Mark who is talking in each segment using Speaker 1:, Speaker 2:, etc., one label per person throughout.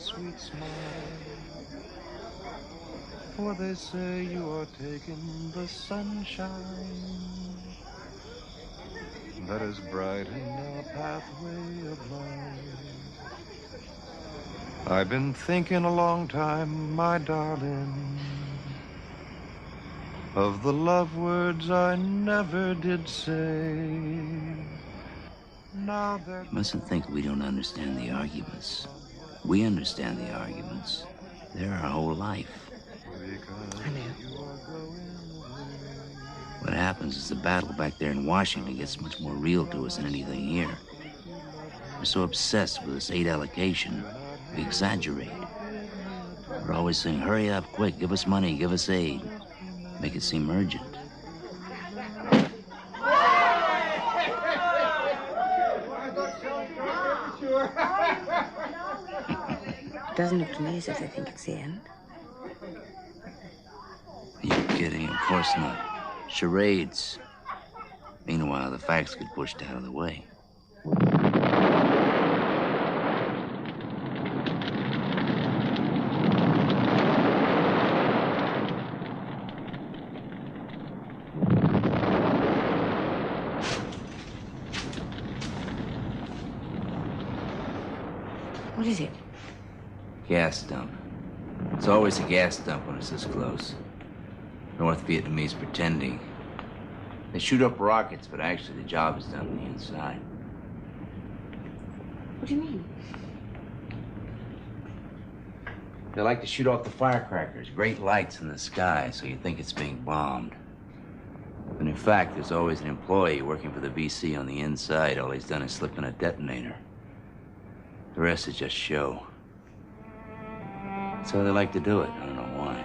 Speaker 1: sweet smile. For they say you are taking the sunshine that has brightened our pathway of life. I've been thinking a long time, my darling, of the love words I never did say. Now that
Speaker 2: You mustn't think we don't understand the arguments. We understand the arguments. They're our whole life.
Speaker 3: I know.
Speaker 2: What happens is the battle back there in Washington gets much more real to us than anything here. We're so obsessed with this aid allocation, we exaggerate. We're always saying, hurry up, quick, give us money, give us aid. Make it seem urgent.
Speaker 3: Doesn't look to me as if they think it's the end.
Speaker 2: Are you kidding? Of course not. Charades. Meanwhile, the facts get pushed out of the way.
Speaker 3: What is it?
Speaker 2: Gas dump. It's always a gas dump when it's this close. North Vietnamese pretending. They shoot up rockets, but actually the job is done on the inside.
Speaker 3: What do you mean?
Speaker 2: They like to shoot off the firecrackers, great lights in the sky, so you think it's being bombed. But in fact, there's always an employee working for the BC on the inside. All he's done is slip in a detonator. The rest is just show. That's how they like to do it. I don't know why.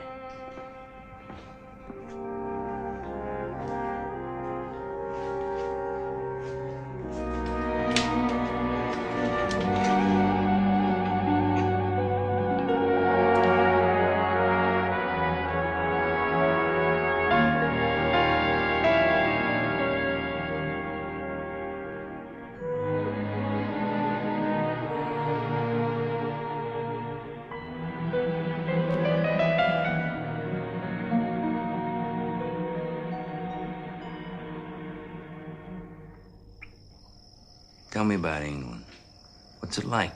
Speaker 2: Tell me about England. What's it like?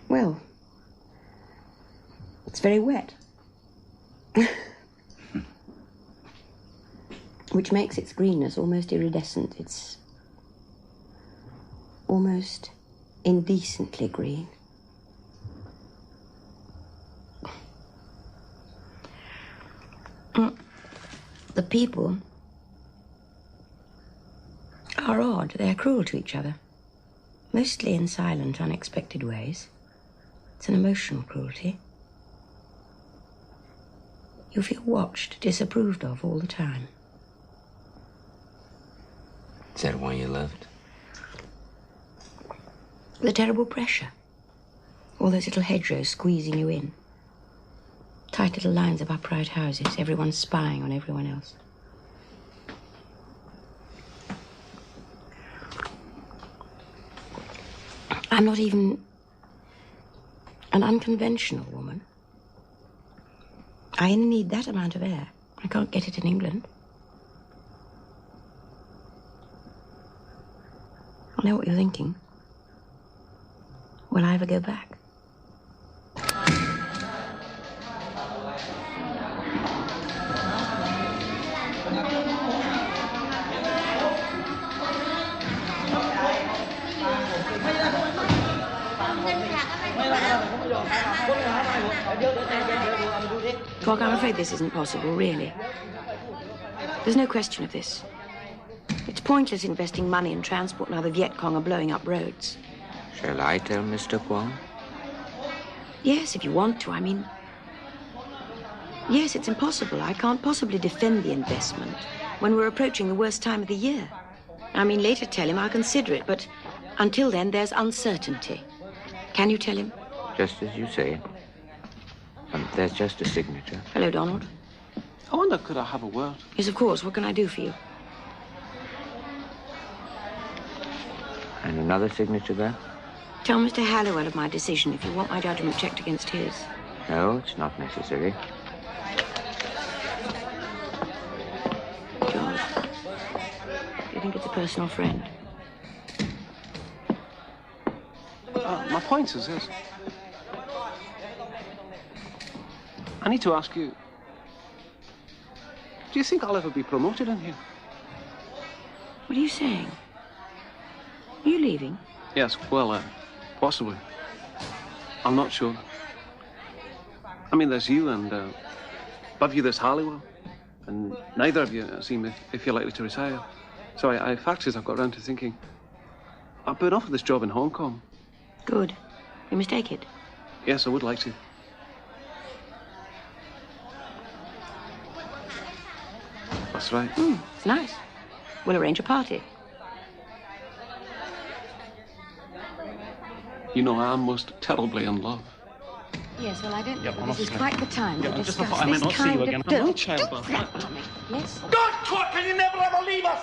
Speaker 3: Well, it's very wet. Which makes its greenness almost iridescent. It's almost indecently green. The people are odd. They're cruel to each other. Mostly in silent, unexpected ways. It's an emotional cruelty. You feel watched, disapproved of all the time.
Speaker 2: Is that why you left?
Speaker 3: The terrible pressure. All those little hedgerows squeezing you in. Tight little lines of upright houses, everyone spying on everyone else. I'm not even an unconventional woman. I only need that amount of air. I can't get it in England. I know what you're thinking. Will I ever go back? Clark, I'm afraid this isn't possible, really. There's no question of this. It's pointless investing money in transport now the Viet Cong are blowing up roads.
Speaker 2: Shall I tell Mr. Kwong?
Speaker 3: Yes, if you want to. I mean, yes, it's impossible. I can't possibly defend the investment when we're approaching the worst time of the year. I mean, later tell him I'll consider it, but until then, there's uncertainty. Can you tell him?
Speaker 4: Just as you say. There's just a signature.
Speaker 3: Hello, Donald.
Speaker 5: I wonder, could I have a word?
Speaker 3: Yes, of course. What can I do for you?
Speaker 4: And another signature there?
Speaker 3: Tell Mr. Halliwell of my decision if you want my judgment checked against his.
Speaker 4: No, it's not necessary.
Speaker 3: George, do you think it's a personal friend?
Speaker 5: My point is this. I need to ask you, do you think I'll ever be promoted in here?
Speaker 3: What are you saying? Are you leaving?
Speaker 5: Yes, well, possibly. I'm not sure. I mean, there's you and, above you there's Halliwell. And neither of you seem if you're likely to retire. So I fact is I've got around to thinking, I've been offered this job in Hong Kong.
Speaker 3: Good. You must take it.
Speaker 5: Yes, I would like to. That's right.
Speaker 3: It's nice. We'll arrange a party.
Speaker 5: You know, I'm most terribly in love.
Speaker 3: Yes, well, I don't
Speaker 6: Yeah,
Speaker 3: think
Speaker 6: well,
Speaker 3: this is
Speaker 6: honestly.
Speaker 3: quite the time
Speaker 6: Yeah,
Speaker 3: to
Speaker 6: I just
Speaker 3: discuss
Speaker 6: thought I might
Speaker 3: this
Speaker 6: not see you
Speaker 3: kind
Speaker 6: again.
Speaker 3: of...
Speaker 6: I'm not
Speaker 3: Don't
Speaker 6: childbirth.
Speaker 3: do that, Tommy. Yes?
Speaker 6: God, twat, can you never ever leave us?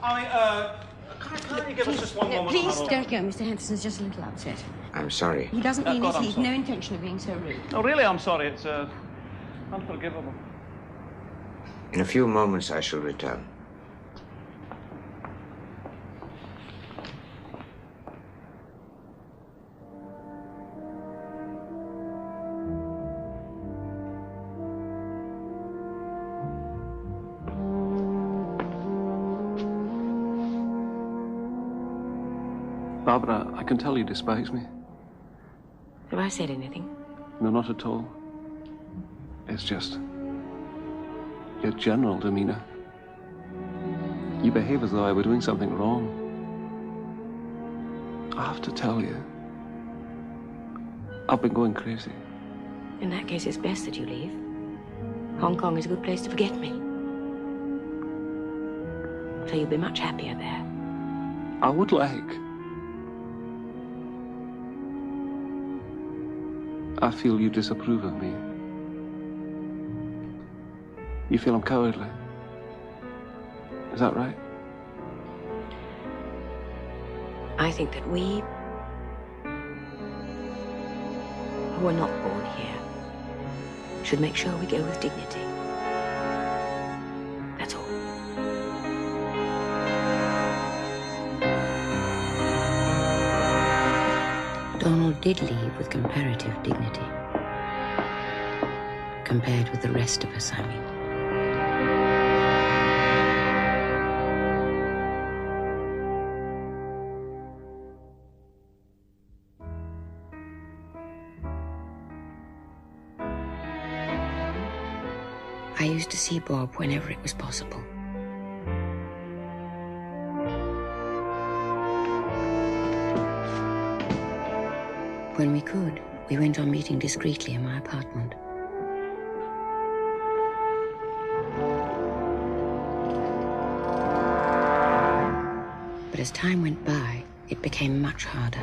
Speaker 6: Can't you give us just one moment?
Speaker 3: Please don't go. Mr. Henderson's just a little upset.
Speaker 4: I'm sorry.
Speaker 3: He doesn't mean
Speaker 6: God,
Speaker 3: it.
Speaker 6: I'm
Speaker 3: He's
Speaker 6: sorry.
Speaker 3: no intention of being so rude.
Speaker 6: Oh, really, I'm sorry. It's unforgivable.
Speaker 4: In a few moments, I shall return.
Speaker 5: Barbara, I can tell you despise me.
Speaker 3: Have I said anything?
Speaker 5: No, not at all. It's just your general demeanor. You behave as though I were doing something wrong. I have to tell you, I've been going crazy.
Speaker 3: In that case, it's best that you leave. Hong Kong is a good place to forget me. So you'll be much happier there.
Speaker 5: I would like. I feel you disapprove of me. You feel I'm cowardly. Is that right?
Speaker 3: I think that we, who are not born here, should make sure we go with dignity. That's all. Donald did leave with comparative dignity. Compared with the rest of us, I mean. I used to see Bob whenever it was possible. When we could, we went on meeting discreetly in my apartment. But as time went by, it became much harder.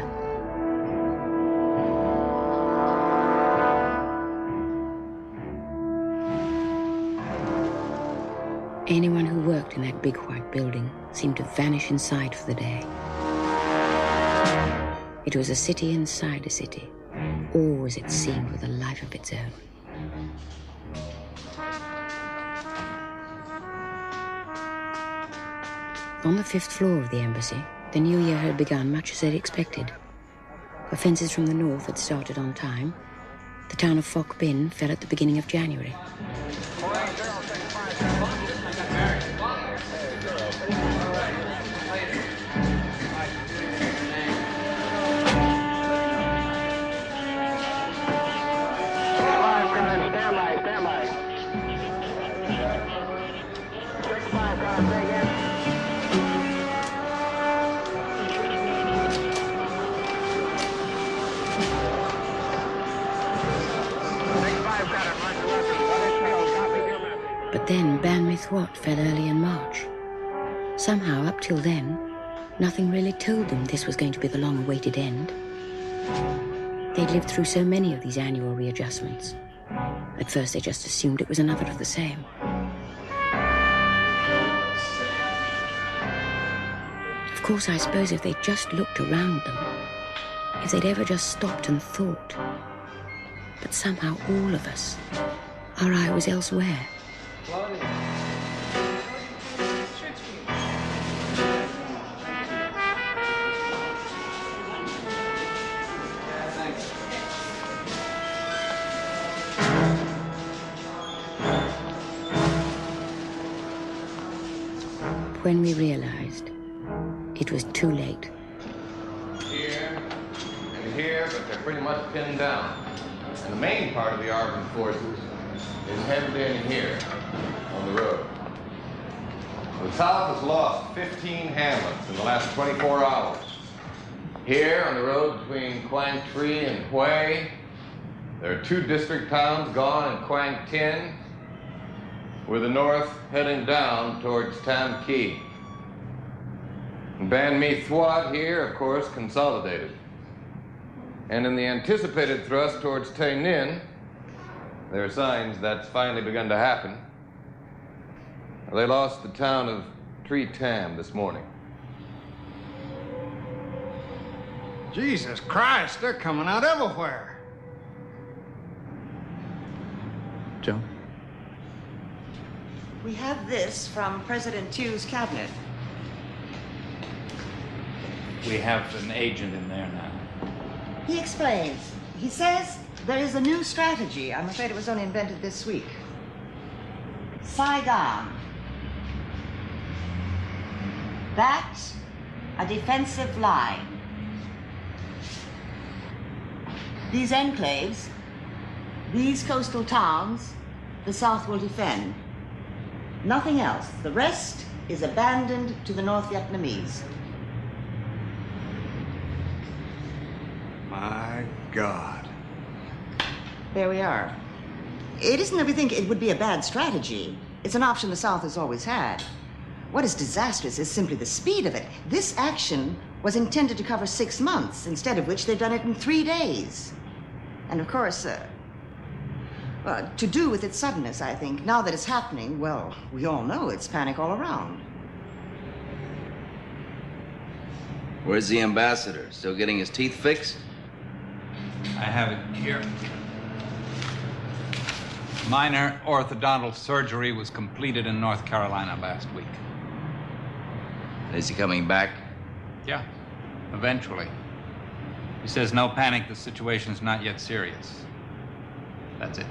Speaker 3: Anyone who worked in that big white building seemed to vanish inside for the day. It was a city inside a city, always it seemed with a life of its own. On the 5th floor of the embassy, the new year had begun much as they'd expected. Offences from the north had started on time. The town of Phoc Bin fell at the beginning of January. But then Ban Mithwat fell early in March. Somehow, up till then, nothing really told them this was going to be the long-awaited end. They'd lived through so many of these annual readjustments. At first, they just assumed it was another of the same. Of course, I suppose if they'd just looked around them, if they'd ever just stopped and thought. But somehow all of us, our eye was elsewhere. When we realized it was too late.
Speaker 7: Here and here, but they're pretty much pinned down. And the main part of the armed forces is hemmed in here on the road. The South has lost 15 hamlets in the last 24 hours. Here on the road between Quang Tri and Hue, there are 2 district towns gone in Quang Tin, with the north heading down towards Tam Key. Ban Mi Thuat here, of course, consolidated. And in the anticipated thrust towards Tay Ninh, there are signs that's finally begun to happen. They lost the town of Tri Tam this morning.
Speaker 8: Jesus Christ, they're coming out everywhere.
Speaker 2: Joe?
Speaker 9: We have this from President Thieu's cabinet.
Speaker 10: We have an agent in there now.
Speaker 9: He explains. He says there is a new strategy. I'm afraid it was only invented this week. Saigon. That's a defensive line. These enclaves, these coastal towns, the South will defend. Nothing else. The rest is abandoned to the North Vietnamese.
Speaker 8: My God.
Speaker 9: There we are. It isn't that we think it would be a bad strategy. It's an option the South has always had. What is disastrous is simply the speed of it. This action was intended to cover 6 months, instead of which they've done it in 3 days. And of course, to do with its suddenness, I think. Now that it's happening, well, we all know it's panic all around.
Speaker 11: Where's the ambassador? Still getting his teeth fixed?
Speaker 10: I have it here. Minor orthodontal surgery was completed in North Carolina last week.
Speaker 11: Is he coming back?
Speaker 10: Yeah, eventually. He says no panic, the situation's not yet serious. That's it.